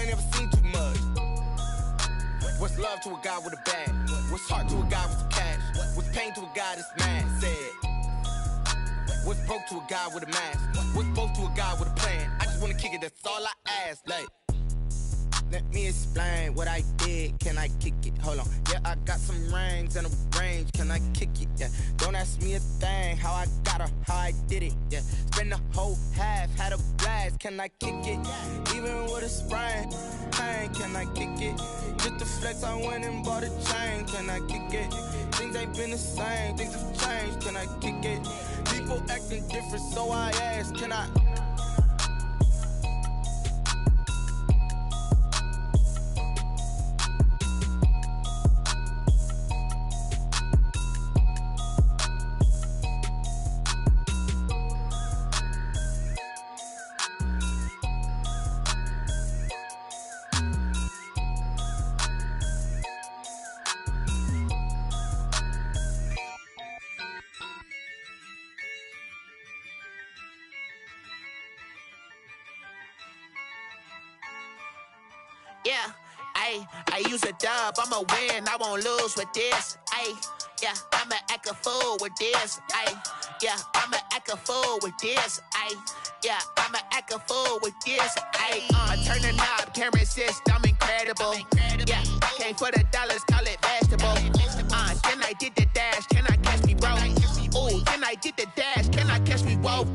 ain't never seen too much. What's love to a guy with a bag? What's heart to a guy with some cash? What's pain to a guy that's mad? Said. What's broke to a guy with a mask? What's both to a guy with a plan? I just wanna kick it, that's all I ask. Like, let me explain what I did. Can I kick it? Hold on. Yeah, I got some rings and a range. Can I kick it? Yeah. Don't ask me a thing. How I got her, how I did it. Yeah. Spend the whole half, had a blast. Can I kick it? Even with a sprain. Hey, can I kick it? Just to flex, I went and bought a chain. Can I kick it? Things ain't been the same. Things have changed. Can I kick it? People acting different, so I ask. Can I? Yeah, I use a dub, I'ma win, I won't lose with this. Yeah, I'ma act a fool with this. Yeah, I'ma act a fool with this. Yeah, I'ma act a fool with this. I turn the knob, can't resist, I'm incredible. Yeah, came for the dollars, call it vegetable. Then I did the dash, can I catch me, bro? Ooh, then I did the dash, can I catch me, whoa?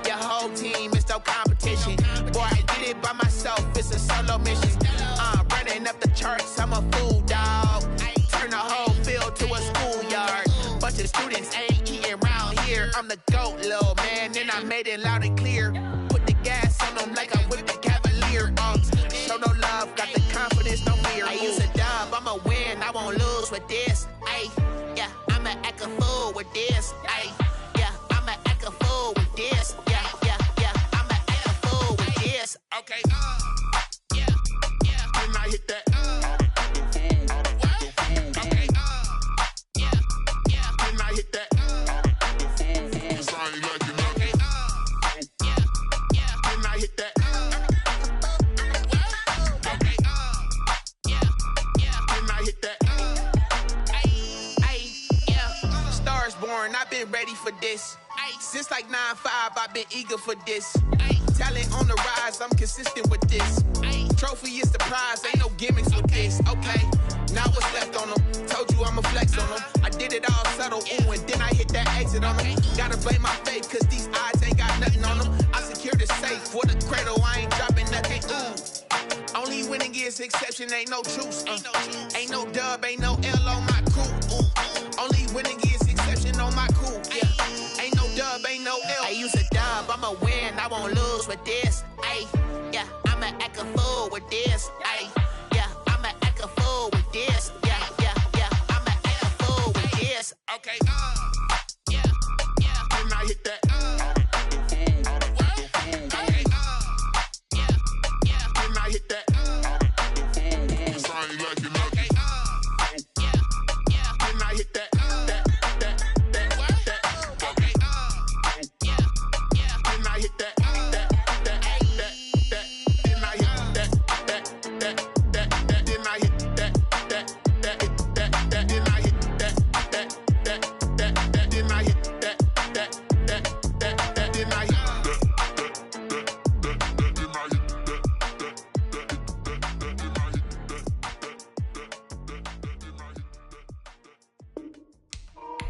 Your whole team is no competition. Boy, I did it by myself, it's a solo mission. Running up the charts, I'm a fool, dog. Turn the whole field to a schoolyard. Bunch of students ain't eating round here. I'm the GOAT, little man, and I made it loud and clear. Put the gas on them like I'm with the Cavalier. Show no love, got the confidence, no fear. I use a dub, I'ma win, I won't lose with this. Yeah, I'ma act a fool with this. Yeah, I'ma act a fool with this. Yeah, I'ma act a fool with this. Okay, yeah, can I hit that? Okay, yeah, can I hit that? Sound like you know. Okay, yeah, can I hit that? Okay, yeah, can I hit that? Yeah, stars born, I've been ready for this. Since like 9-5, I've been eager for this. Talent on the rise, I'm consistent with this. Trophy is the prize, ain't no gimmicks with this. Okay, now what's left on them? Told you I'ma flex on them. I did it all subtle, ooh, and then I hit that exit on them. Gotta blame my faith, cause these eyes ain't got nothing on them. I secured the safe for the cradle, I ain't dropping nothing, ooh. Only winning is exception, ain't no truce. Ain't no dub, ain't no L on my crew. Only winning is exception on my crew. Yeah, ain't no dub, ain't no L. I use a dub, I'ma win, I won't lose with this. Yeah, I'ma act a fool with this. Yeah, I'ma act a fool with this. Yeah, I'ma act a fool with this. Okay, yeah, can I hit that? Okay, yeah, can I hit that? Sound like you know. Okay, yeah, can I hit that? Okay, yeah, can I hit that?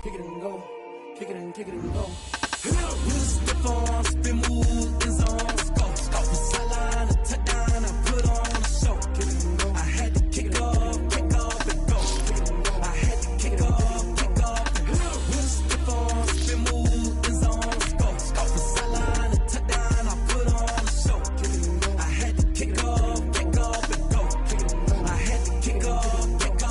Kick it and go, kick it and go. Use the form, spin, move, and zone. Go, from sideline to touchdown, I put on the show. Kick it and go. I had to kick off and go. I had to kick off and go. Use the form, spin, move, and zone. Go, from sideline to touchdown, I put on the show. Kick it and go. I had to kick off and go. I had to kick off and go.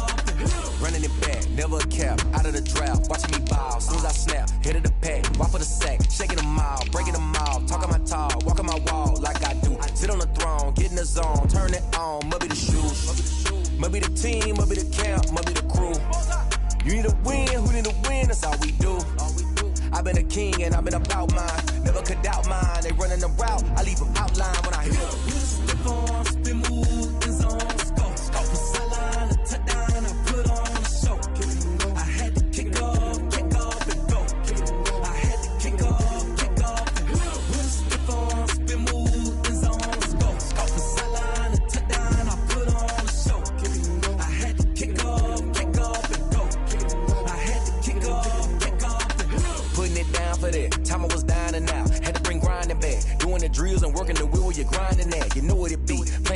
Running it back, never a cap, out of the draft, watching me ball, soon as I snap, hit of the pack, walk for the sack, shaking them all, breaking them all, talking my talk, walking my wall like I do, sit on the throne, get in the zone, turn it on, must be the shoes, must be the team, must be the camp, must be the crew, you need a win, who need a win, that's all we do, I've been a king and I've been about mine, never could doubt mine, they running the route, I leave them outline when I hit them. Spin, move,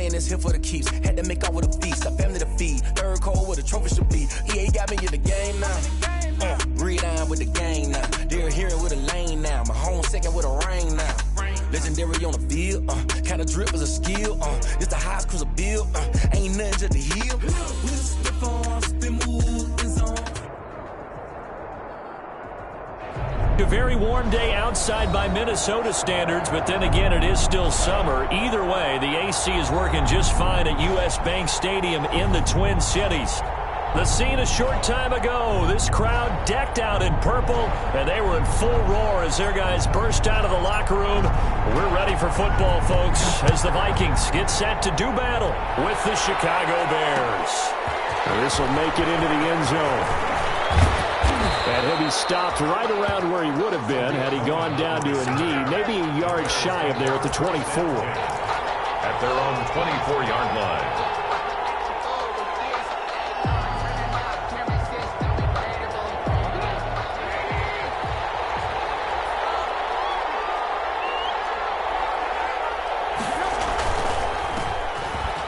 in this here for the keeps. Had to make off with a feast, a family to feed. Third cold where the trophy should be. EA got me in the game now. Read on with the game now. They're here with a lane now. My home second with a rain now. Legendary on the field, kinda drip is a skill, it's the highest cruiser bill, ain't nothing just the heel. A very warm day outside by Minnesota standards, but then again, it is still summer. Either way, the AC is working just fine at US Bank Stadium in the Twin Cities. The scene a short time ago, this crowd decked out in purple, and they were in full roar as their guys burst out of the locker room. We're ready for football, folks, as the Vikings get set to do battle with the Chicago Bears. This will make it into the end zone. And he'll be stopped right around where he would have been had he gone down to a knee, maybe a yard shy of there at the 24. At their own 24-yard line.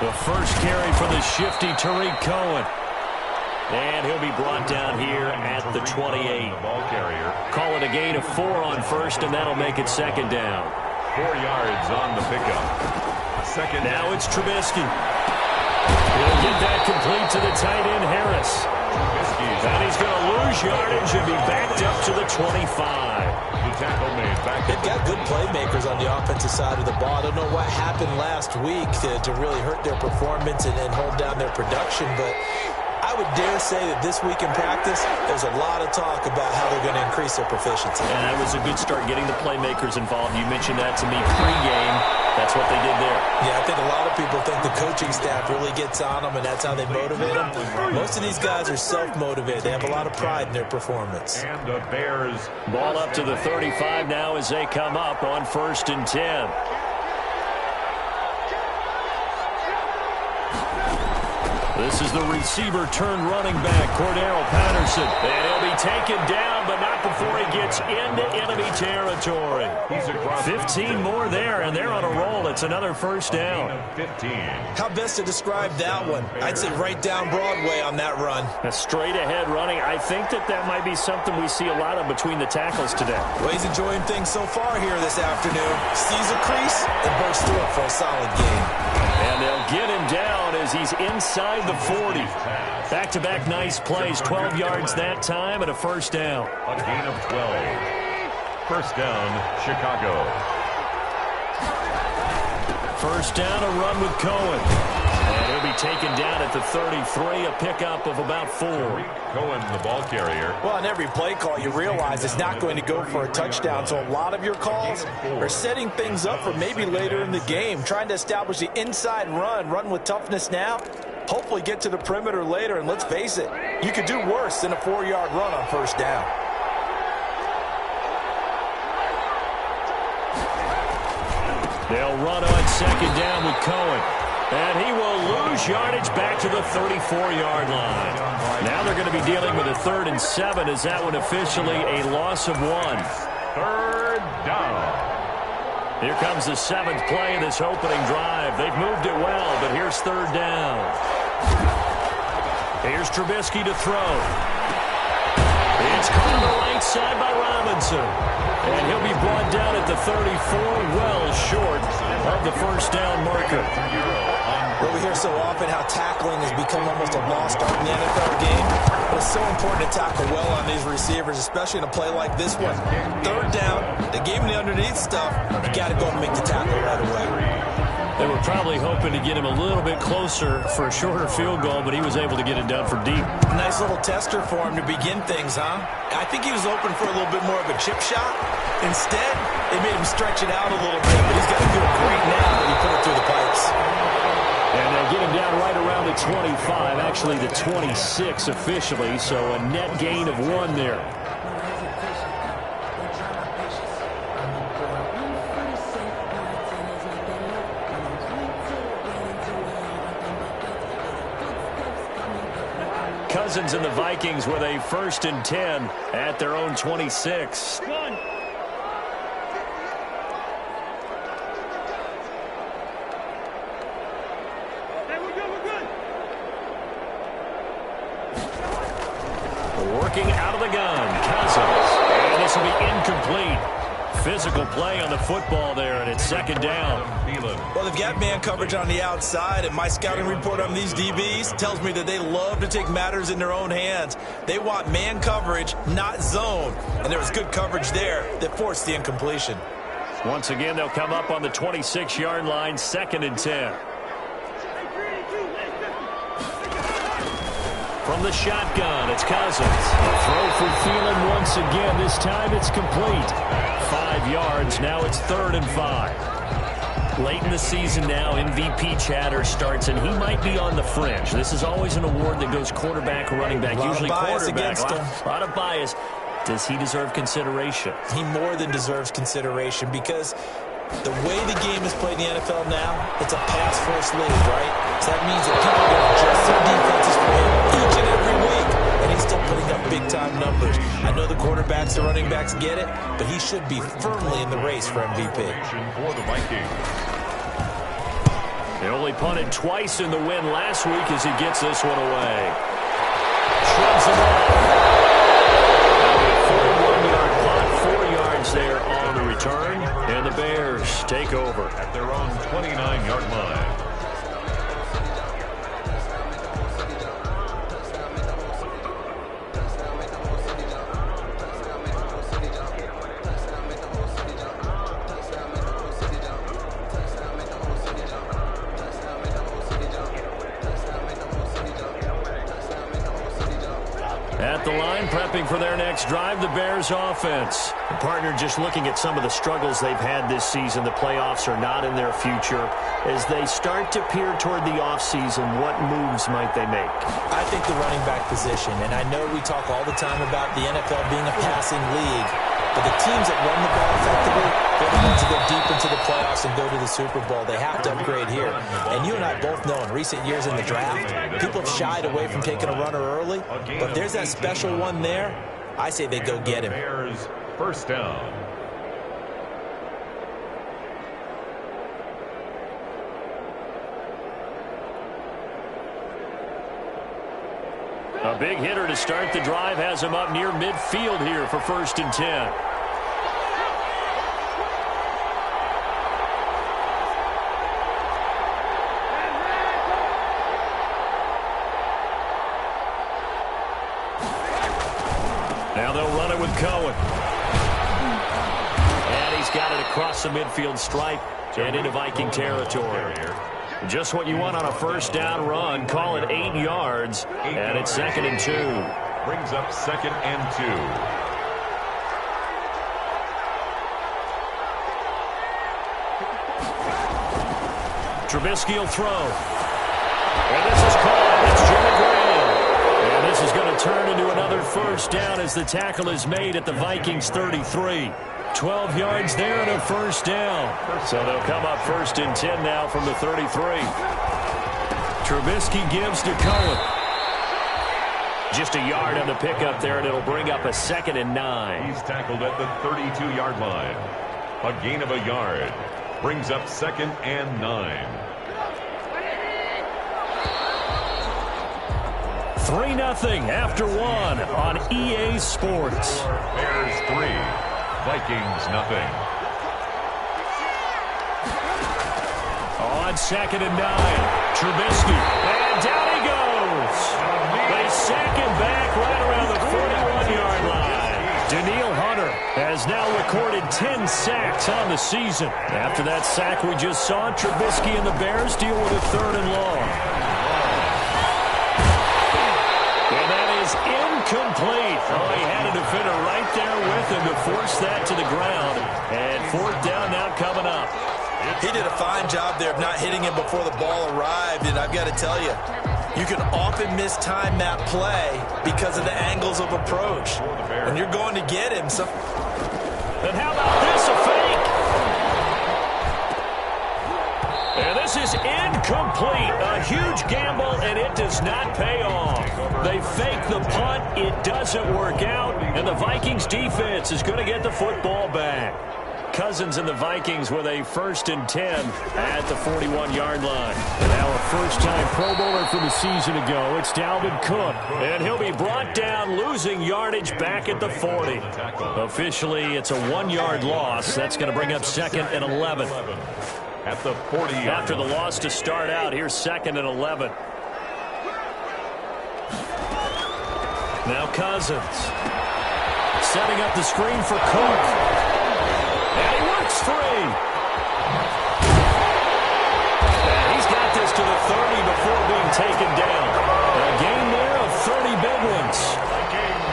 The first carry for the shifty Tariq Cohen. And he'll be brought down here at the 28. Ball carrier. Call it a gain of 4 on first, and that'll make it second down. 4 yards on the pickup. Second. Now it's Trubisky. He'll get that complete to the tight end, Harris. And he's going to lose yardage and be backed up to the 25. The tackle made back. They've got good playmakers on the offensive side of the ball. I don't know what happened last week to really hurt their performance and hold down their production, but I would dare say that this week in practice, there's a lot of talk about how they're going to increase their proficiency. And that was a good start getting the playmakers involved. You mentioned that to me pregame. That's what they did there. Yeah, I think a lot of people think the coaching staff really gets on them, and that's how they motivate them. Most of these guys are self-motivated. They have a lot of pride in their performance. And the Bears. Ball up to the 35 now as they come up on 1st and 10. This is the receiver turned running back, Cordero Patterson. And he'll be taken down, but not before he gets into enemy territory. 15 more there, and they're on a roll. It's another first down. 15. How best to describe that one? I'd say right down Broadway on that run. A straight ahead running. I think that might be something we see a lot of between the tackles today. Well, he's enjoying things so far here this afternoon. Sees a crease and bursts through it for a solid gain. And they'll get him down as he's inside the 40. Back-to-back nice plays. 12 yards that time and a first down. A gain of 12. First down, Chicago. First down, a run with Cohen. And he'll be taken down at the 33, a pickup of about 4. Cohen, the ball carrier. Well, on every play call, you realize it's not going to go for a touchdown, so a lot of your calls are setting things up for maybe later in the game, trying to establish the inside run with toughness now, hopefully get to the perimeter later, and let's face it, you could do worse than a 4-yard run on first down. They'll run on second down with Cohen. And he will lose yardage back to the 34-yard line. Now they're going to be dealing with a 3rd and 7. Is that one officially a loss of 1? 3rd down. Here comes the 7th play of this opening drive. They've moved it well, but here's 3rd down. Here's Trubisky to throw. It's caught on the right side by Robinson. And he'll be brought down at the 34, well short of the first down marker. Well, we hear so often how tackling has become almost a lost art in the NFL game. But it's so important to tackle well on these receivers, especially in a play like this one. 3rd down, they gave him the underneath stuff. You got to go and make the tackle right away. They were probably hoping to get him a little bit closer for a shorter field goal, but he was able to get it done for deep. Nice little tester for him to begin things, huh? I think he was open for a little bit more of a chip shot. Instead, they made him stretch it out a little bit, but he's got to feel great now when he put it through the pipes. And they'll get him down right around the 25, actually the 26 officially, so a net gain of 1 there. Cousins and the Vikings with a 1st and 10 at their own 26. Working out of the gun, Cousins. And this will be incomplete. Physical play on the football there, and it's second down. Well, they've got man coverage on the outside, and my scouting report on these DBs tells me that they love to take matters in their own hands. They want man coverage, not zone. And there was good coverage there that forced the incompletion. Once again, they'll come up on the 26-yard line, 2nd and 10. From the shotgun, it's Cousins. A throw for Thielen once again. This time it's complete. 5 yards. Now it's 3rd and 5. Late in the season now, MVP chatter starts, and he might be on the fringe. This is always an award that goes quarterback or running back, usually quarterback. A lot of bias. Does he deserve consideration? He more than deserves consideration because the way the game is played in the NFL now, it's a pass-first league, right? So that means that people are going to adjust their defenses for him each and every week, and he's still putting up big-time numbers. I know the quarterbacks, the running backs get it, but he should be firmly in the race for MVP. For the Vikings. They only punted twice in the win last week as he gets this one away. Shrubs him off. 41-yard punt, 4 yards there on the return, and the Bears take over at their own 29-yard line. At the line, prepping for their next drive, the Bears offense. The partner just looking at some of the struggles they've had this season. The playoffs are not in their future. As they start to peer toward the offseason, what moves might they make? I think the running back position, and I know we talk all the time about the NFL being a passing league, but the teams that run the ball effectively, they're the ones that go deep into the playoffs and go to the Super Bowl. They have to upgrade here. And you and I both know in recent years in the draft, people have shied away from taking a runner early, but there's that special one there. I say they go get him. Bears first down. A big hitter to start the drive has him up near midfield here for 1st and 10. Now they'll run it with Cohen. And he's got it across the midfield stripe and into Viking territory. Just what you want on a first down run. Call it 8 yards, and it's 2nd and 2. Brings up 2nd and 2. Trubisky will throw. And this is caught. It's Jimmy Graham. And this is going to turn into another first down as the tackle is made at the Vikings 33. 12 yards there and a first down. So they'll come up 1st and 10 now from the 33. Trubisky gives to Cohen. Just a yard on the pickup there, and it'll bring up a 2nd and 9. He's tackled at the 32-yard line. A gain of a yard. Brings up 2nd and 9. 3-0 after 1 on EA Sports. Bears 3. Vikings nothing. On 2nd and 9, Trubisky, and down he goes. They sack him back right around the 41-yard line. Daniil Hunter has now recorded 10 sacks on the season. After that sack we just saw, Trubisky and the Bears deal with a 3rd and long. And that is incomplete. Oh, he had a defender right there with him to force that to the ground. And 4th down now coming up. He did a fine job there of not hitting him before the ball arrived, and I've got to tell you, you can often mistime that play because of the angles of approach. When you're going to get him, and how about this, a fake? And this is incomplete. A huge gamble, and it does not pay off. They fake the punt. It doesn't work out, and the Vikings defense is going to get the football back. Cousins and the Vikings with a 1st and 10 at the 41-yard line. And now a first-time Pro Bowler from a season ago. It's Dalvin Cook. And he'll be brought down, losing yardage back at the 40. Officially, it's a 1-yard loss. That's going to bring up 2nd and 11. At the 40. After the loss to start out, here's 2nd and 11. Now Cousins. Setting up the screen for Cook. And he works free. And he's got this to the 30 before being taken down. A gain there of 30 big ones.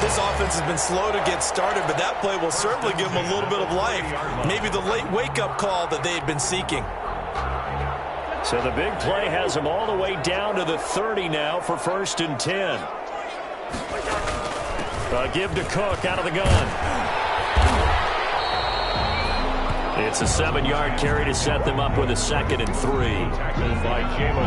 This offense has been slow to get started, but that play will certainly give them a little bit of life. Maybe the late wake-up call that they had been seeking. So the big play has him all the way down to the 30 now for 1st and 10. Give to Cook out of the gun. It's a 7-yard carry to set them up with a 2nd and 3.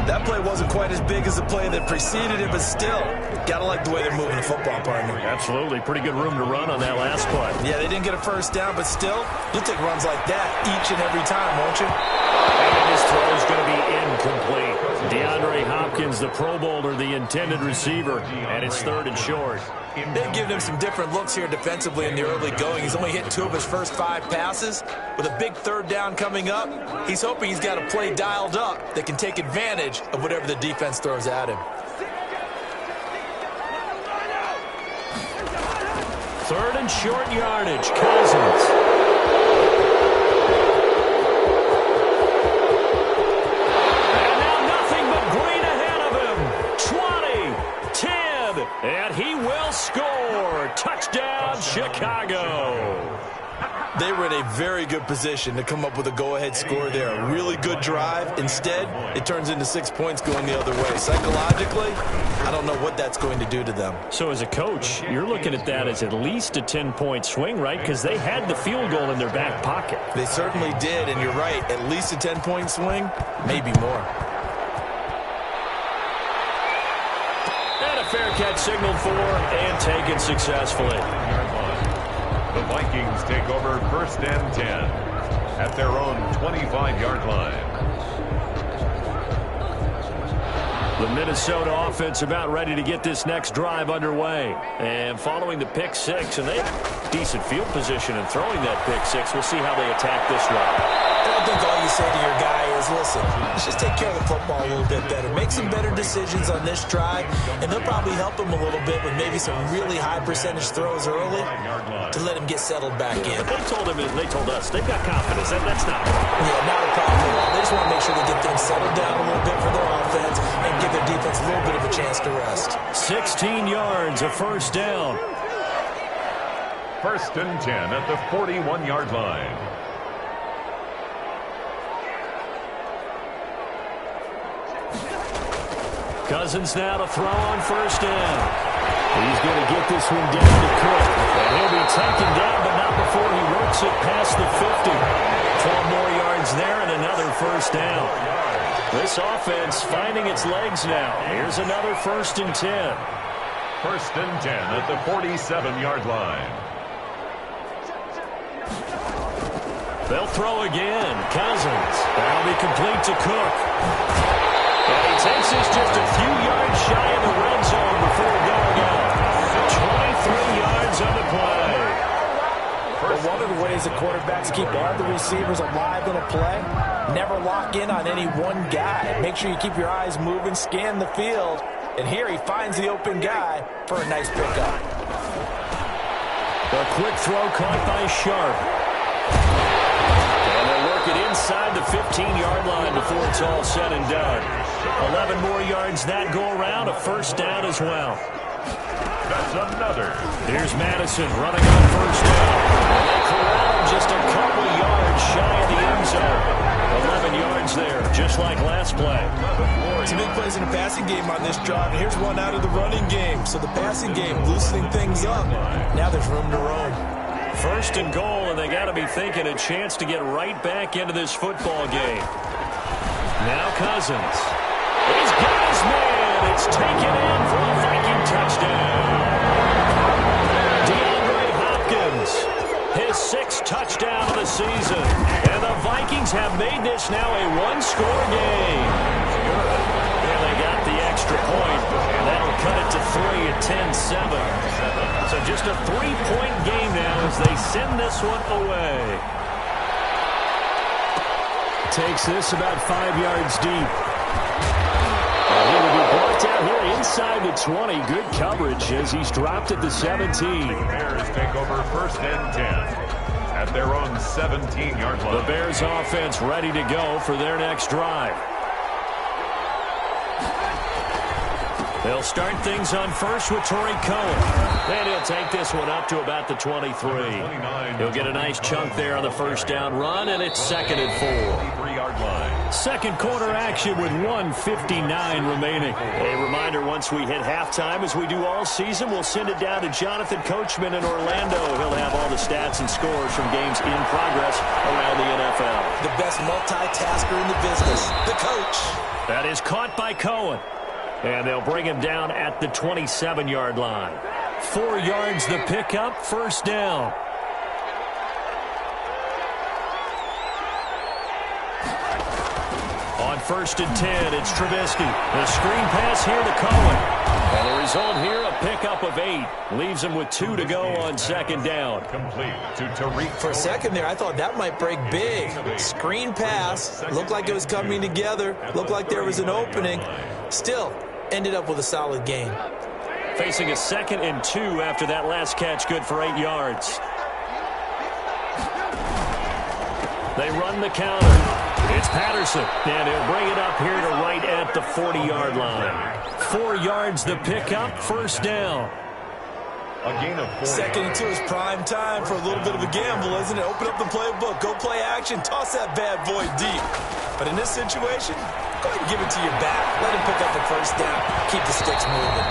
That play wasn't quite as big as the play that preceded it, but still, gotta like the way they're moving the football, partner. Absolutely. Pretty good room to run on that last play. Yeah, they didn't get a first down, but still, you'll take runs like that each and every time, won't you? And his throw is going to be incomplete. DeAndre Hopkins, the Pro Bowler, the intended receiver, and it's 3rd and short. They've given him some different looks here defensively in the early going. He's only hit 2 of his first 5 passes. With a big 3rd down coming up, he's hoping he's got a play dialed up that can take advantage of whatever the defense throws at him. 3rd and short yardage. Cousins. And now nothing but green ahead of him. 20, 10, and he will score. Touchdown, Chicago. They were in a very good position to come up with a go-ahead score there. A really good drive. Instead, it turns into 6 points going the other way. Psychologically, I don't know what that's going to do to them. So as a coach, you're looking at that as at least a 10-point swing, right? Because they had the field goal in their back pocket. They certainly did, and you're right. At least a 10-point swing, maybe more. And a fair catch signaled for and taken successfully. The Vikings take over 1st and 10 at their own 25-yard line. The Minnesota offense about ready to get this next drive underway. And following the pick 6, and they have decent field position in throwing that pick 6. We'll see how they attack this one. I think all you say to your guy is, listen, let's just take care of the football a little bit better. Make some better decisions on this drive, and they'll probably help him a little bit with maybe some really high percentage throws early to let him get settled back in. They told him, they told us, they've got confidence. That's not a problem. Yeah, not a problem at all. They just want to make sure they get things settled down a little bit for their offense and give their defense a little bit of a chance to rest. 16 yards, a 1st down. 1st and 10 at the 41-yard line. Cousins now to throw on 1st down. He's going to get this one down to Cook. And he'll be taken down, but not before he works it past the 50. 12 more yards there and another 1st down. This offense finding its legs now. Here's another 1st and 10. 1st and 10 at the 47-yard line. They'll throw again. Cousins. That'll be complete to Cook. And he takes this just a few yards shy of the red zone before going out. 23 yards on the play. One of the ways the quarterbacks keep all the receivers alive in a play, never lock in on any one guy. Make sure you keep your eyes moving, scan the field, and here he finds the open guy for a nice pickup. A quick throw caught by Sharp. And they'll work it inside the 15-yard line before it's all said and done. 11 more yards that go around, a 1st down as well. That's another. Here's Madison running on 1st down. And they corral him just a couple yards shy of the end zone. 11 yards there, just like last play. Some big plays in the passing game on this drive. Here's one out of the running game. So the passing game loosening things up. Now there's room to roam. 1st and goal, and they got to be thinking a chance to get right back into this football game. Now Cousins. He's got his man. It's taken in for a Viking touchdown. DeAndre Hopkins, his 6th first touchdown of the season. And the Vikings have made this now a one-score game. And they got the extra point, and that'll cut it to 3 at 10-7. So just a 3-point game now as they send this one away. Takes this about 5 yards deep. And he will be brought down here inside the 20. Good coverage as he's dropped at the 17. The Bears take over first and 10 at their own 17-yard line. The Bears offense ready to go for their next drive. They'll start things on first with Torrey Cohen. And he'll take this one up to about the 23. He'll get a nice chunk there on the first down run, and it's 2nd and 4. 3-yard line. Second quarter action with 1:59 remaining. A reminder, once we hit halftime, as we do all season, we'll send it down to Jonathan Coachman in Orlando. He'll have all the stats and scores from games in progress around the NFL. The best multitasker in the business, the coach. That is caught by Cohen. And they'll bring him down at the 27-yard line. 4 yards the pickup, first down. On 1st and 10, it's Trubisky. The screen pass here to Cohen. And the result here, a pickup of 8. Leaves him with 2 to go on 2nd down. Complete to Tariq. For a second there, I thought that might break big. Screen pass. Looked like it was coming together. Looked like there was an opening. Still, ended up with a solid game. Facing a 2nd and 2 after that last catch, good for 8 yards. They run the counter. It's Patterson, and he'll bring it up here to right at the 40-yard line. 4 yards the pickup, first down. A gain of 4. 2nd and 2 is prime time for a little bit of a gamble, isn't it? Open up the playbook, go play action, toss that bad boy deep. But in this situation, go ahead and give it to your back. Let him pick up the first down. Keep the sticks moving.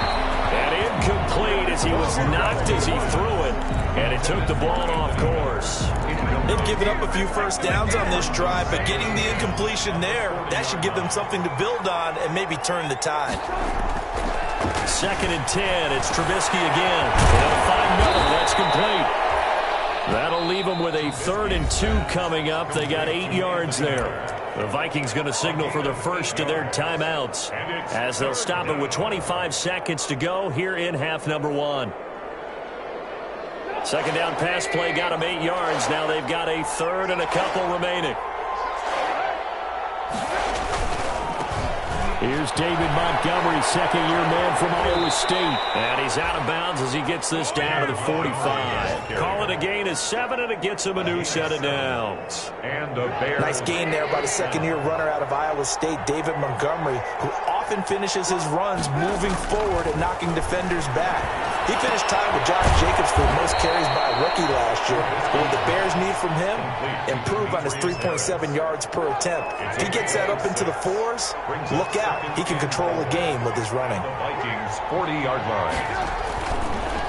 And incomplete as he was knocked as he threw it. And it took the ball off course. They've given up a few first downs on this drive, but getting the incompletion there, that should give them something to build on and maybe turn the tide. 2nd and 10. It's Trubisky again. They'll find Miller. That's complete. That'll leave them with a 3rd and 2 coming up. They got 8 yards there. The Vikings going to signal for the first of their timeouts as they'll stop it with 25 seconds to go here in half number 1. 2nd down pass play got them 8 yards. Now they've got a 3rd and a couple remaining. Here's David Montgomery, second-year man from Iowa State. And he's out of bounds as he gets this down to the 45. Call it a gain of 7, and it gets him a new set of downs. And a Bears. Nice gain there by the second-year runner out of Iowa State, David Montgomery, who often finishes his runs moving forward and knocking defenders back. He finished tied with Josh Jacobs for most carries by a rookie last year. But what the Bears need from him, improve on his 3.7 yards per attempt. If he gets that up into the 4s, look out. He can control the game with his running. The Vikings 40-yard line.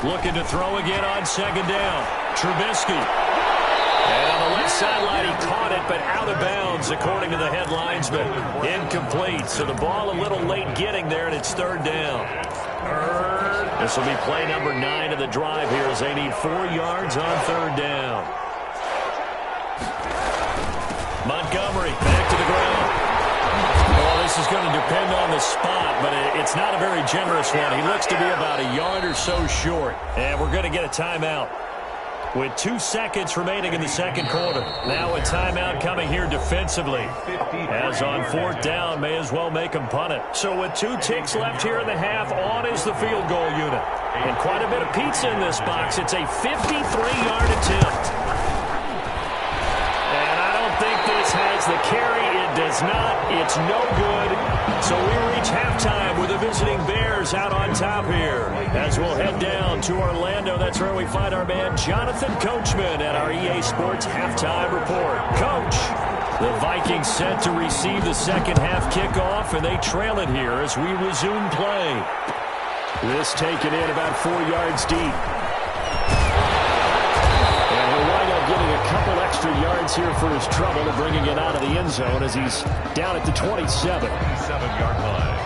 Looking to throw again on 2nd down. Trubisky. And on the left sideline, he caught it, but out of bounds, according to the head linesman. Incomplete. So the ball a little late getting there, and it's 3rd down. This will be play number 9 of the drive here as they need 4 yards on 3rd down. Montgomery back to the ground. Well, this is going to depend on the spot, but it's not a very generous one. He looks to be about a yard or so short. And we're going to get a timeout with 2 seconds remaining in the second quarter. Now a timeout coming here defensively. As on 4th down, may as well make them punt it. So with 2 ticks left here in the half, on is the field goal unit. And quite a bit of pizza in this box. It's a 53-yard attempt. And I don't think this has the carry. It does not. It's no good. So we reach halftime with the visiting Bears out on top here. As we'll head down to Orlando, that's where we find our man Jonathan Coachman at our EA Sports Halftime Report. Coach, the Vikings set to receive the second half kickoff, and they trail it here as we resume play. This taken in about 4 yards deep. And he'll wind up getting a couple extra yards here for his trouble and bringing it out of the end zone as he's down at the 27. 7-yard line.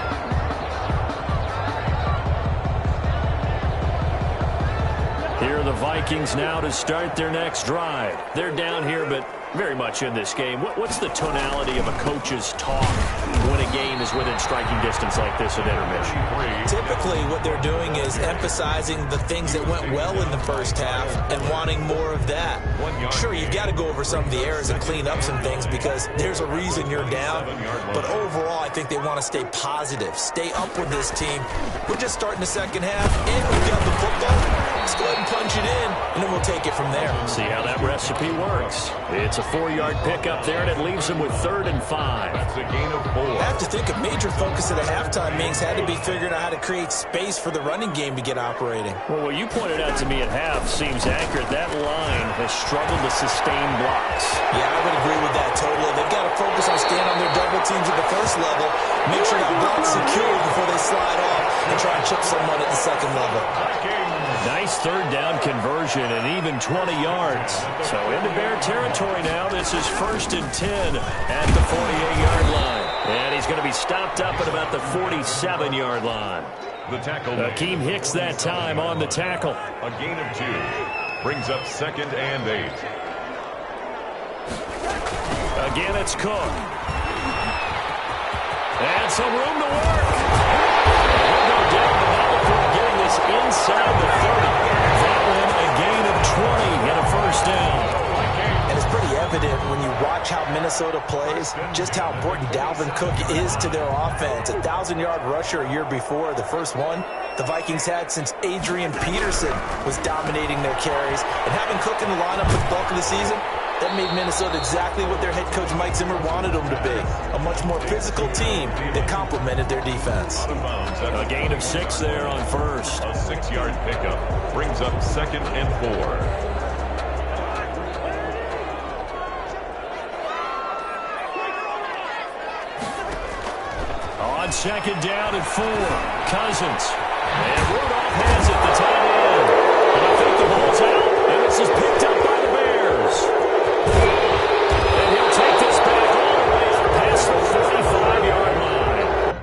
Here are the Vikings now to start their next drive. They're down here, but very much in this game. What's the tonality of a coach's talk when a game is within striking distance like this at intermission? Typically, what they're doing is emphasizing the things that went well in the first half and wanting more of that. Sure, you've got to go over some of the errors and clean up some things because there's a reason you're down. But overall, I think they want to stay positive, stay up with this team. We're just starting the second half, and we've got the football. Let's go ahead and punch it in, and then we'll take it from there. See how that recipe works. It's a 4-yard pickup there, and it leaves them with 3rd and 5. That's a gain of 4. I have to think a major focus of the halftime meetings had to be figuring out how to create space for the running game to get operating. Well, what you pointed out to me at half seems accurate. That line has struggled to sustain blocks. Yeah, I would agree with that totally. They've got to focus on staying on their double teams at the first level, make sure that block's secure before they slide off, and try and chip someone at the second level. Nice 3rd down conversion and even 20 yards. So into Bear territory now. This is 1st and 10 at the 48-yard line. And he's going to be stopped up at about the 47-yard line. The tackle. Akeem Hicks that time on the tackle. A gain of 2. Brings up 2nd and 8. Again, it's Cook. And some room to work. He'll go down the ball before getting this inside the 30. That one a gain of 20 and a 1st down. And it's pretty evident when you watch how Minnesota plays, just how important Dalvin Cook is to their offense. 1,000-yard rusher a year before, the first one the Vikings had since Adrian Peterson was dominating their carries. And having Cook in the lineup for the bulk of the season, that made Minnesota exactly what their head coach Mike Zimmer wanted them to be. A much more physical team that complemented their defense. A gain of 6 there on 1st. A 6-yard pickup brings up 2nd and 4. On 2nd down and 4, Cousins. And Rudolph has it, the tight end. And I think the ball's out, and this is picked up by the Bears. And he'll take this back all the way past the 45-yard line.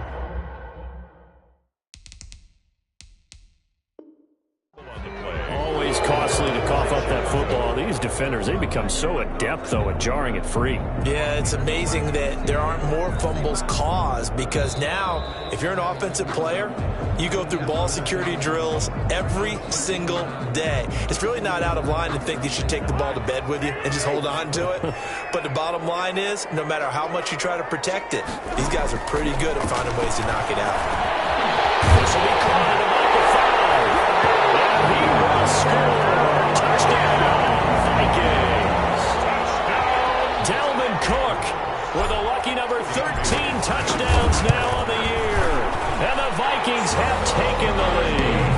Always costly to cough up that football. These defenders, they become so adept, though, at jarring it free. Yeah, it's amazing that there aren't more fumbles caused because now, if you're an offensive player, you go through ball security drills every single day. It's really not out of line to think you should take the ball to bed with you and just hold on to it. But the bottom line is, no matter how much you try to protect it, these guys are pretty good at finding ways to knock it out. This will be caught at about the 5. And he will score. Touchdown, Vikings. Dalvin Cook with a lucky number 13 touchdowns now on the year. And the Vikings have taken the lead.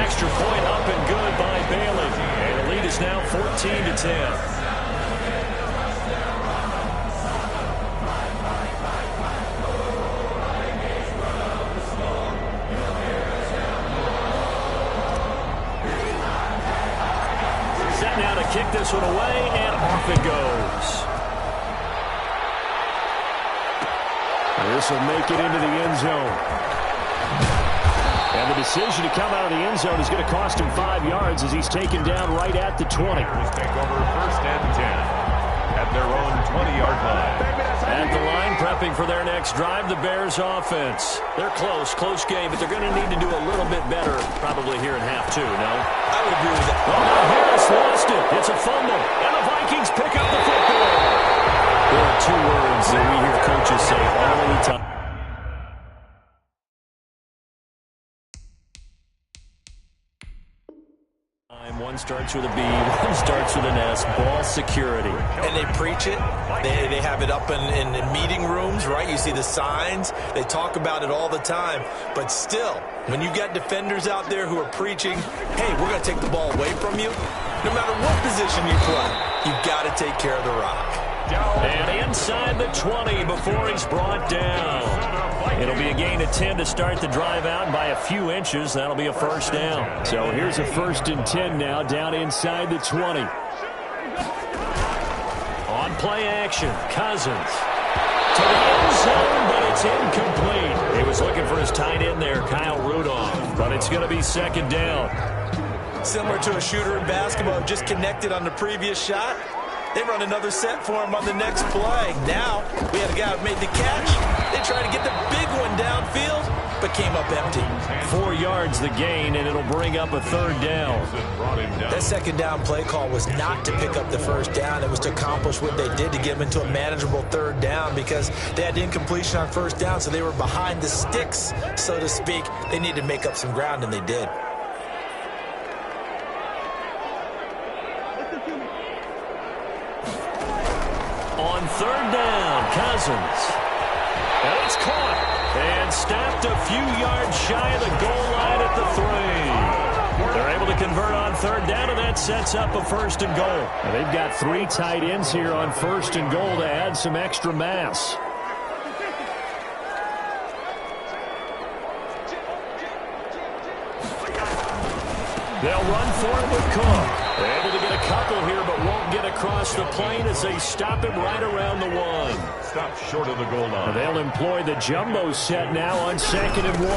Extra point up and good by Bailey. And the lead is now 14-10. Now to kick this one away, and off it goes. This will make it into the end zone. And the decision to come out of the end zone is going to cost him 5 yards as he's taken down right at the 20. Take over 1st and 10 at their own 20-yard line. At the line, prepping for their next drive, the Bears offense. They're close game, but they're going to need to do a little bit better probably here in half 2, no? I would agree with that. Oh, now Harris lost it. It's a fumble, and the Vikings pick up the football. There are 2 words that we hear coaches say all the time. One starts with a B, one starts with an S. Ball security. And they preach it. They have it up in meeting rooms, right? You see the signs. They talk about it all the time. But still, when you got defenders out there who are preaching, hey, we're going to take the ball away from you, no matter what position you play, you've got to take care of the rock. And inside the 20 before he's brought down. It'll be a gain of 10 to start the drive out by a few inches. That'll be a 1st down. So here's a 1st and 10 now down inside the 20. On play action, Cousins. To the end zone, but it's incomplete. He was looking for his tight end there, Kyle Rudolph. But it's going to be 2nd down. Similar to a shooter in basketball, just connected on the previous shot. They run another set for him on the next play. Now, we had a guy who made the catch. They tried to get the big one downfield, but came up empty. 4 yards the gain, and it'll bring up a third down. That second down play call was not to pick up the first down. It was to accomplish what they did to get them into a manageable third down because they had incompletion on first down, so they were behind the sticks, so to speak. They needed to make up some ground, and they did. On third down, Cousins. And it's caught. And stopped a few yards shy of the goal line at the 3. They're able to convert on third down, and that sets up a first and goal. And they've got 3 tight ends here on first and goal to add some extra mass. They'll run for it with Cook. They're able to get a couple here, but won't get across the plane as they stop him right around the 1. Stop short of the goal line. They'll employ the jumbo set now on 2nd and 1.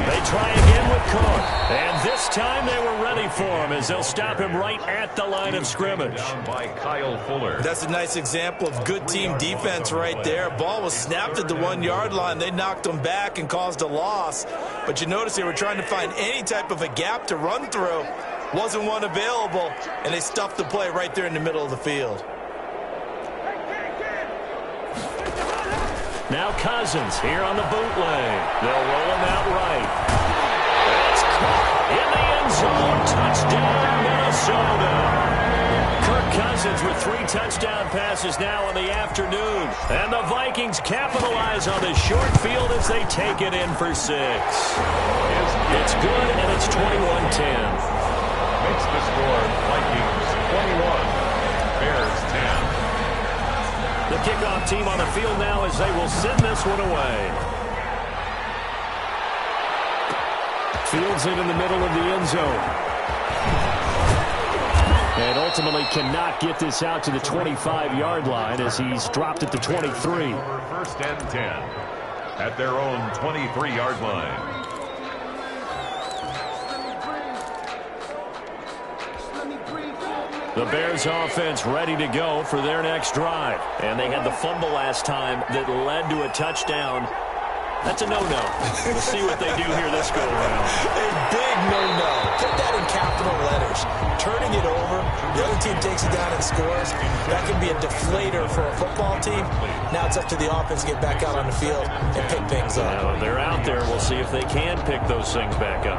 They try again with Cook. And this time they were ready for him as they'll stop him right at the line of scrimmage. Down by Kyle Fuller. That's a nice example of good team defense right there. Ball was snapped at the 1-yard line. They knocked him back and caused a loss. But you notice they were trying to find any type of a gap to run through. Wasn't one available, and they stuffed the play right there in the middle of the field. Now Cousins here on the bootleg. They'll roll him out right. It's caught in the end zone. Touchdown, Minnesota. Kirk Cousins with 3 touchdown passes now in the afternoon. And the Vikings capitalize on this short field as they take it in for 6. It's good, and it's 21-10. Makes the score Vikings 21, Bears 10. The kickoff team on the field now as they will send this one away. Fields it in the middle of the end zone. And ultimately cannot get this out to the 25-yard line as he's dropped at the 23. First and 10 at their own 23-yard line. The Bears offense ready to go for their next drive. And they had the fumble last time that led to a touchdown. That's a no-no. We'll see what they do here this go-around. A big no-no. Put that in capital letters. Turning it over, the other team takes it down and scores. That can be a deflator for a football team. Now it's up to the offense to get back out on the field and pick things up. Now, they're out there. We'll see if they can pick those things back up.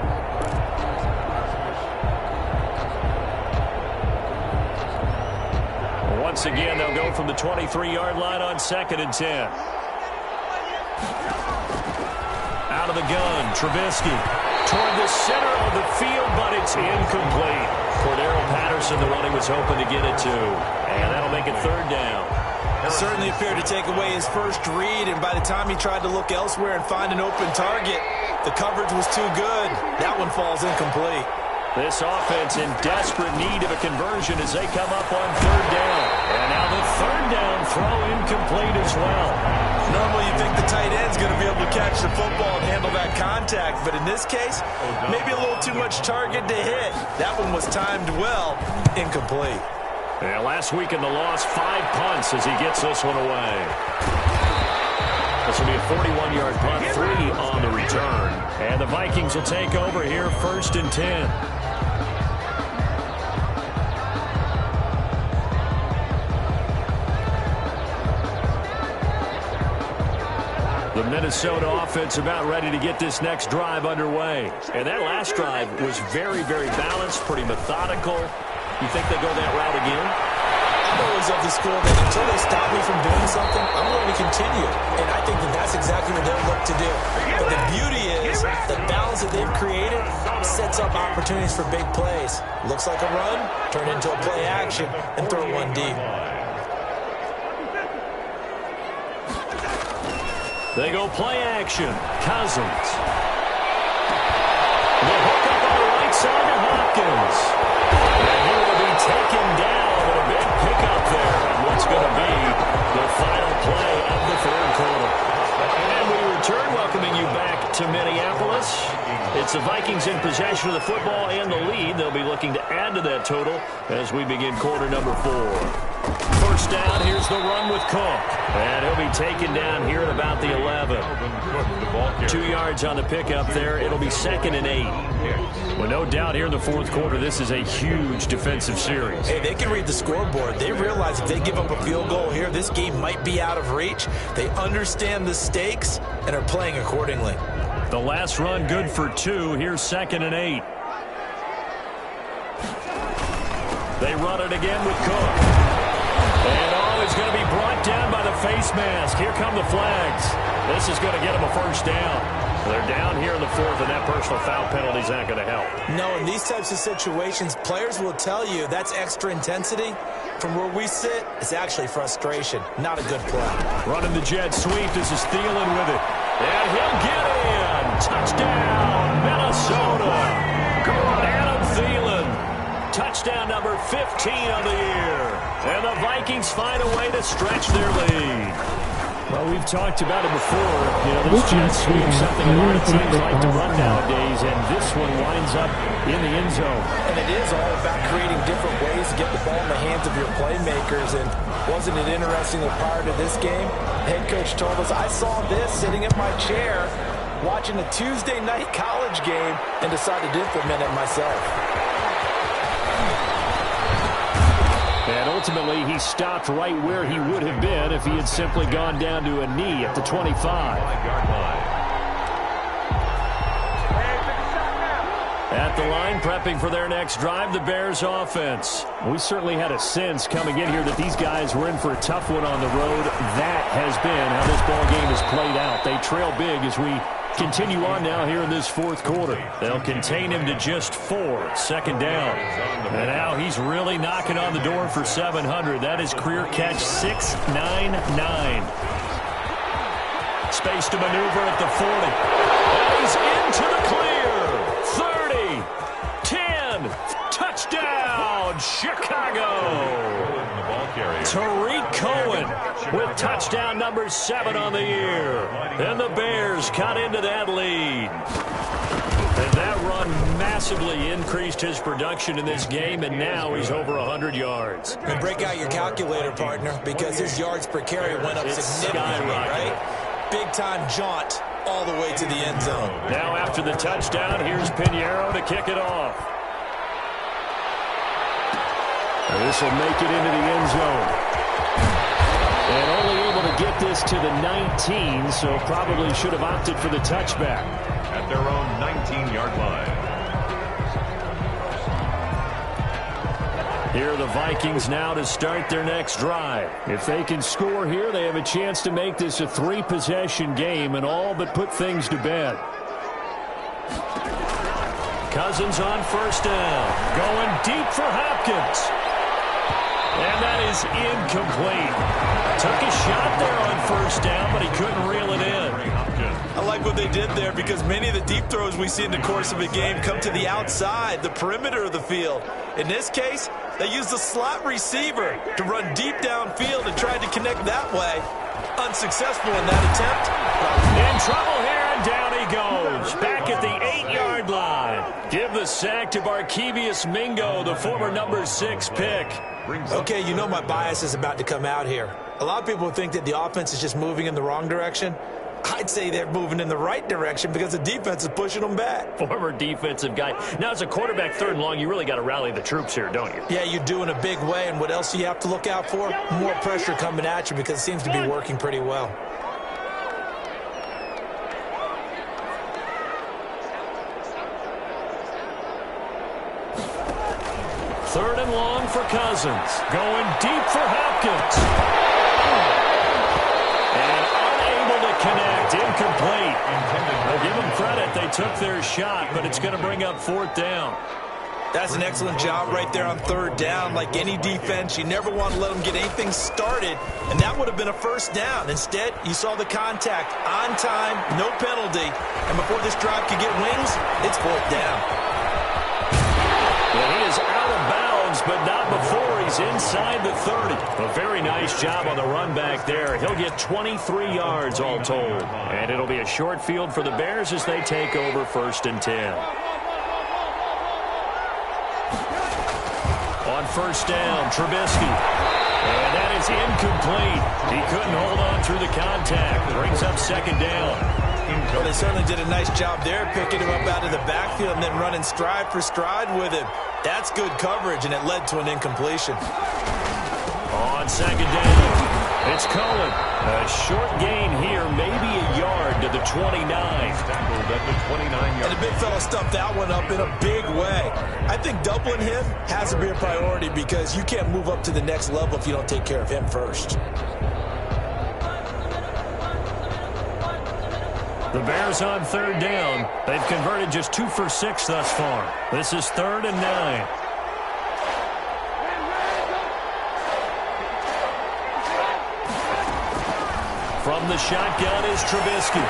Once again, they'll go from the 23-yard line on 2nd and 10. Out of the gun, Trubisky toward the center of the field, but it's incomplete. Cordero Patterson, the one he was hoping to get it to. And that'll make it third down. It certainly appeared to take away his first read, and by the time he tried to look elsewhere and find an open target, the coverage was too good. That one falls incomplete. This offense in desperate need of a conversion as they come up on third down. And now the third down throw incomplete as well. Normally you think the tight end's going to be able to catch the football and handle that contact, but in this case, maybe a little too much target to hit. That one was timed well, incomplete. Yeah, last week in the loss, 5 punts as he gets this one away. This will be a 41-yard punt, 3 on the return. And the Vikings will take over here, 1st and 10. The Minnesota offense about ready to get this next drive underway. And that last drive was very, very balanced, pretty methodical. You think they go that route again? I'm always of the school that until they stop me from doing something, I'm going to continue. And I think that that's exactly what they'll look to do. But the beauty is the balance that they've created sets up opportunities for big plays. Looks like a run, turn into a play action, and throw one deep. They go play action. Cousins. The hook up on the right side to Hopkins. And he will be taken down with a big pickup there on what's going to be the final play of the third quarter. And we return, welcoming you back to Minneapolis. It's the Vikings in possession of the football and the lead. They'll be looking to add to that total as we begin quarter number 4. First down, here's the run with Cook. And he'll be taken down here at about the 11. 2 yards on the pickup there. It'll be 2nd and 8. Well, no doubt here in the fourth quarter, this is a huge defensive series. Hey, they can read the scoreboard. They realize if they give up a field goal here, this game might be out of reach. They understand the stakes and are playing accordingly. The last run good for 2. Here's 2nd and 8. They run it again with Cook. And he's going to be brought down by the face mask. Here come the flags. This is going to get him a first down. They're down here in the 4th, and that personal foul penalty is not going to help. No, in these types of situations, players will tell you that's extra intensity. From where we sit, it's actually frustration. Not a good play. Running the jet sweep. This is Thielen with it. And he'll get in. Touchdown, Minnesota. Adam Thielen. Touchdown number 15 of the year. And the Vikings find a way to stretch their lead. Well, we've talked about it before. You know, this jet sweep, something a lot of teams like to run nowadays, and this one winds up in the end zone. And it is all about creating different ways to get the ball in the hands of your playmakers. And wasn't it interesting that prior to this game, head coach told us, I saw this sitting in my chair watching a Tuesday night college game and decided to implement it myself. And ultimately, he stopped right where he would have been if he had simply gone down to a knee at the 25. At the line, prepping for their next drive, the Bears offense. We certainly had a sense coming in here that these guys were in for a tough one on the road. That has been how this ball game has played out. They trail big as we continue on now here in this fourth quarter. They'll contain him to just 4. 2nd down. And now he's really knocking on the door for 700. That is career catch 699. Space to maneuver at the 40. And he's into the clear. 30. 10. Touchdown, Chicago. Tariq Cohen with touchdown number 7 on the year. And the Bears cut into that lead. And that run massively increased his production in this game, and now he's over 100 yards. And break out your calculator, partner, because his yards per carry went up significantly, right? Big-time jaunt all the way to the end zone. Now after the touchdown, here's Pinheiro to kick it off. This will make it into the end zone. And only able to get this to the 19, so probably should have opted for the touchback. At their own 19-yard line. Here are the Vikings now to start their next drive. If they can score here, they have a chance to make this a 3-possession game and all but put things to bed. Cousins on first down. Going deep for Hopkins. And that is incomplete. Took a shot there on first down, but he couldn't reel it in. I like what they did there because many of the deep throws we see in the course of a game come to the outside, the perimeter of the field. In this case, they used the slot receiver to run deep downfield and tried to connect that way. Unsuccessful in that attempt. In trouble here, and down he goes. Back at the 8-yard line. Give the sack to Barkevious Mingo, the former number 6 pick. Okay, you know my bias is about to come out here. A lot of people think that the offense is just moving in the wrong direction. I'd say they're moving in the right direction because the defense is pushing them back. Former defensive guy. Now, as a quarterback 3rd and long, you really got to rally the troops here, don't you? Yeah, you do in a big way. And what else do you have to look out for? More pressure coming at you because it seems to be working pretty well. Third and long for Cousins. Going deep for Hopkins. And unable to connect. Incomplete. I'll give them credit. They took their shot, but it's going to bring up 4th down. That's an excellent job right there on 3rd down. Like any defense, you never want to let them get anything started, and that would have been a first down. Instead, you saw the contact on time, no penalty, and before this drive could get wings, it's 4th down. Well, he is out of bounds reaches, but not before he's inside the 30. A very nice job on the run back there. He'll get 23 yards all told. And it'll be a short field for the Bears as they take over 1st and 10. On 1st down, Trubisky. And that is incomplete. He couldn't hold on through the contact. Brings up 2nd down. Well, they certainly did a nice job there, picking him up out of the backfield and then running stride for stride with him. That's good coverage, and it led to an incompletion. On 2nd down, it's Cohen. A short gain here, maybe a yard to the 29. Tackled at the 29-yard. And the big fella stuffed that one up in a big way. I think doubling him has to be a priority because you can't move up to the next level if you don't take care of him first. The Bears on 3rd down. They've converted just 2 for 6 thus far. This is 3rd and 9. From the shotgun is Trubisky.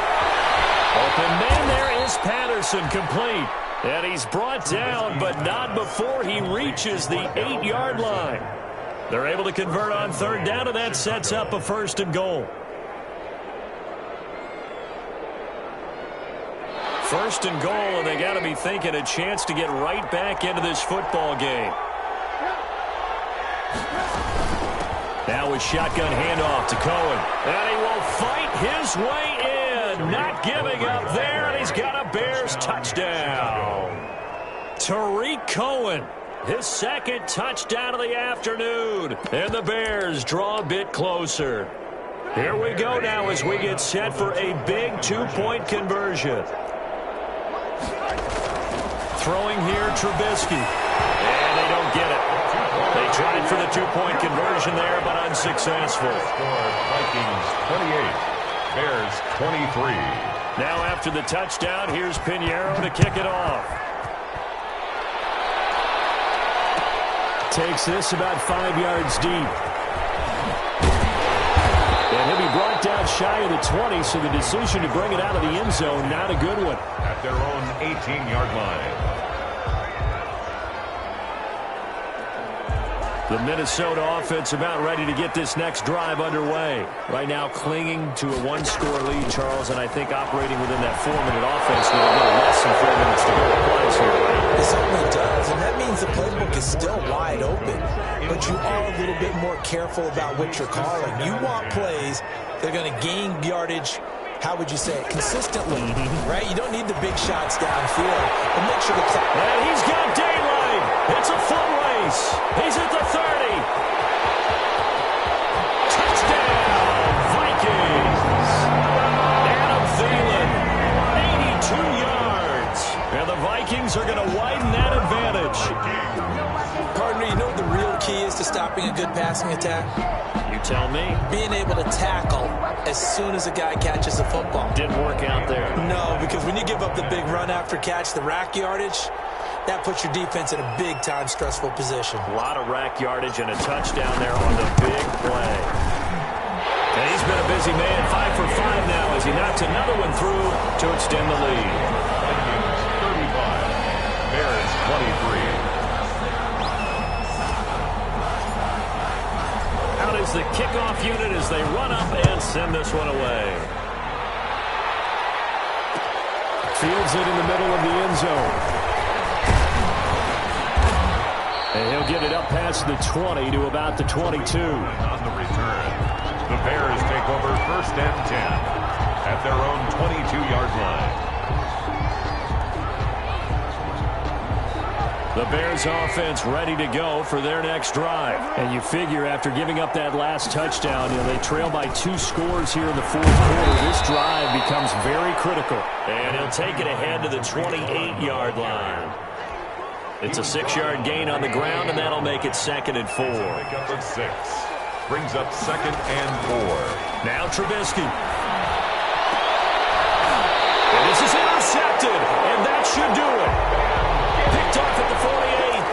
Open man there is Patterson, complete. And he's brought down, but not before he reaches the 8-yard line. They're able to convert on 3rd down, and that sets up a 1st and goal. 1st and goal, and they got to be thinking a chance to get right back into this football game. Now with shotgun handoff to Cohen. And he will fight his way in. Not giving up there, and he's got a Bears touchdown. Tariq Cohen, his 2nd touchdown of the afternoon. And the Bears draw a bit closer. Here we go now as we get set for a big 2-point conversion. Throwing here, Trubisky. And they don't get it. They tried for the 2-point conversion there, but unsuccessful. Score Vikings 28, Bears 23. Now after the touchdown, here's Pinheiro to kick it off. Takes this about 5 yards deep. And he'll be brought down shy of the 20, so the decision to bring it out of the end zone, not a good one. At their own 18-yard line. The Minnesota offense about ready to get this next drive underway. Right now clinging to a 1-score lead, Charles, and I think operating within that 4-minute offense with a little less than 4 minutes to go applies here, right? It certainly does, and that means the playbook is still wide open. But you are a little bit more careful about what you're calling. You want plays that are going to gain yardage, how would you say it, consistently, right? You don't need the big shots downfield, but make sure the clock. And he's got daylight. It's a foot race. He's at the 30. Touchdown, Vikings. Adam Thielen, 82 yards. And the Vikings are going to widen that advantage. Partner, you know what the real key is to stopping a good passing attack? You tell me. Being able to tackle as soon as a guy catches the football. Didn't work out there. No, because when you give up the big run after catch, the rack yardage, that puts your defense in a big-time stressful position. A lot of rack yardage and a touchdown there on the big play. And he's been a busy man, 5 for 5 now as he knocks another one through to extend the lead. 35, Bears 23. Out is the kickoff unit as they run up and send this one away. Fields it in the middle of the end zone. And he'll get it up past the 20 to about the 22. On the return, the Bears take over 1st and 10 at their own 22-yard line. The Bears offense ready to go for their next drive. And you figure after giving up that last touchdown, they trail by 2 scores here in the 4th quarter. This drive becomes very critical. And he'll take it ahead to the 28-yard line. It's a 6-yard gain on the ground, and that'll make it 2nd and 4. Pick up at 6. Brings up 2nd and 4. Now Trubisky. And this is intercepted, and that should do it. Picked off at the 48.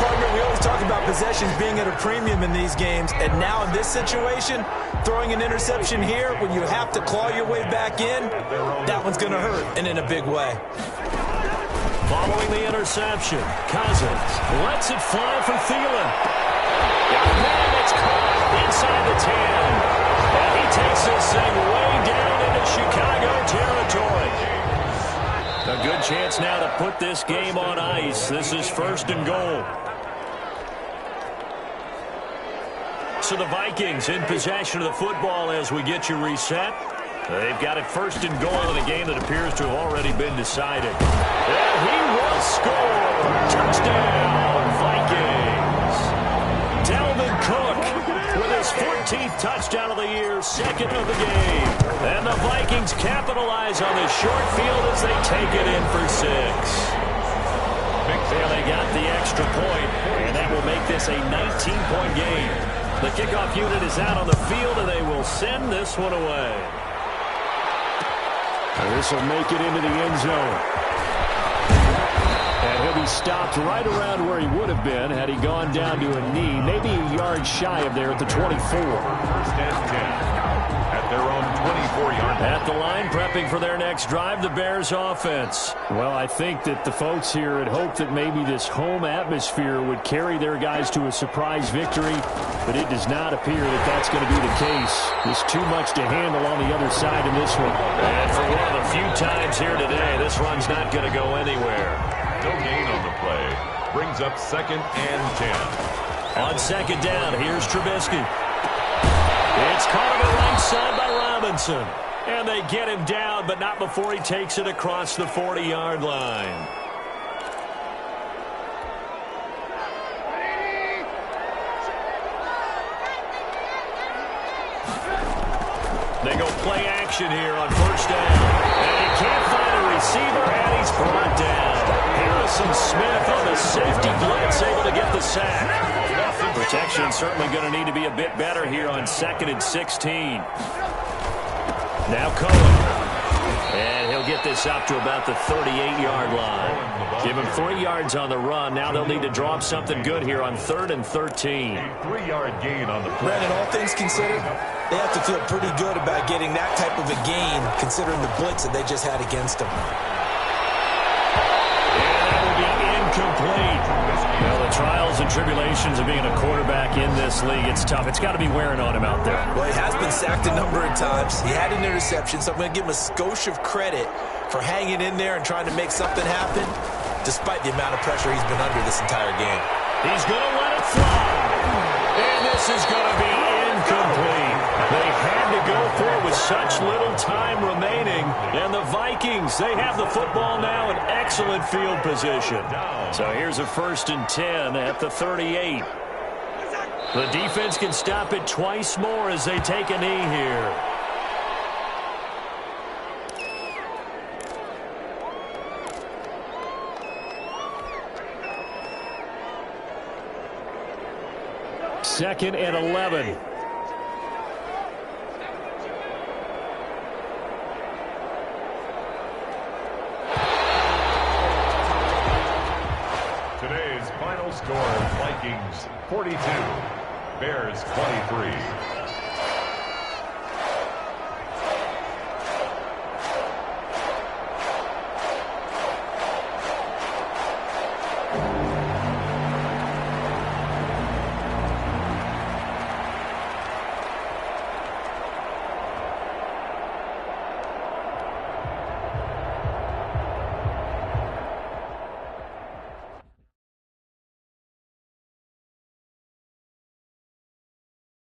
Partner, we always talk about possessions being at a premium in these games, and now in this situation, throwing an interception here when you have to claw your way back in, that one's going to hurt, and in a big way. Following the interception, Cousins lets it fly for Thielen. And it's caught inside the 10. And he takes this thing way down into Chicago territory. A good chance now to put this game on ice. This is 1st and goal. So the Vikings in possession of the football as we get you reset. They've got it 1st and goal in a game that appears to have already been decided. And he will score. Touchdown, Vikings. Dalvin Cook with his 14th touchdown of the year, 2nd of the game. And the Vikings capitalize on this short field as they take it in for 6. Well, they got the extra point, and that will make this a 19-point game. The kickoff unit is out on the field, and they will send this one away. This will make it into the end zone. And he'll be stopped right around where he would have been had he gone down to a knee, maybe a yard shy of there at the 24. 1st and 10 at their own 24-yard line. At the line, prepping for their next drive, the Bears offense. Well, I think that the folks here had hoped that maybe this home atmosphere would carry their guys to a surprise victory, but it does not appear that that's going to be the case. There's too much to handle on the other side in this one. And for one of the few times here today, this run's not going to go anywhere. No gain on the play. Brings up 2nd and 10. On 2nd down, here's Trubisky. It's caught on the right side by Robinson. And they get him down, but not before he takes it across the 40-yard line. They go play action here on 1st down. And he can't find a receiver, and he's brought down. Harrison Smith on the safety blitz, able to get the sack. Protection certainly going to need to be a bit better here on 2nd and 16. Now Cohen. And he'll get this up to about the 38-yard line. Give him 3 yards on the run. Now they'll need to drop something good here on 3rd and 13. A 3-yard gain on the play. Brandon, all things considered, they have to feel pretty good about getting that type of a gain, considering the blitz that they just had against them. And that will be incomplete. Well, the trials and tribulations of being a quarterback in this league, it's tough. It's got to be wearing on him out there. Well, he has been sacked a number of times. He had an interception, so I'm going to give him a skosh of credit for hanging in there and trying to make something happen, despite the amount of pressure he's been under this entire game. He's going to let it fly. And this is going to be incomplete. They had to go for it with such little time remaining. And the Vikings, they have the football now in excellent field position. So here's a 1st and 10 at the 38. The defense can stop it twice more as they take a knee here. Second and 11. Today's final score, Vikings 42, Bears 23.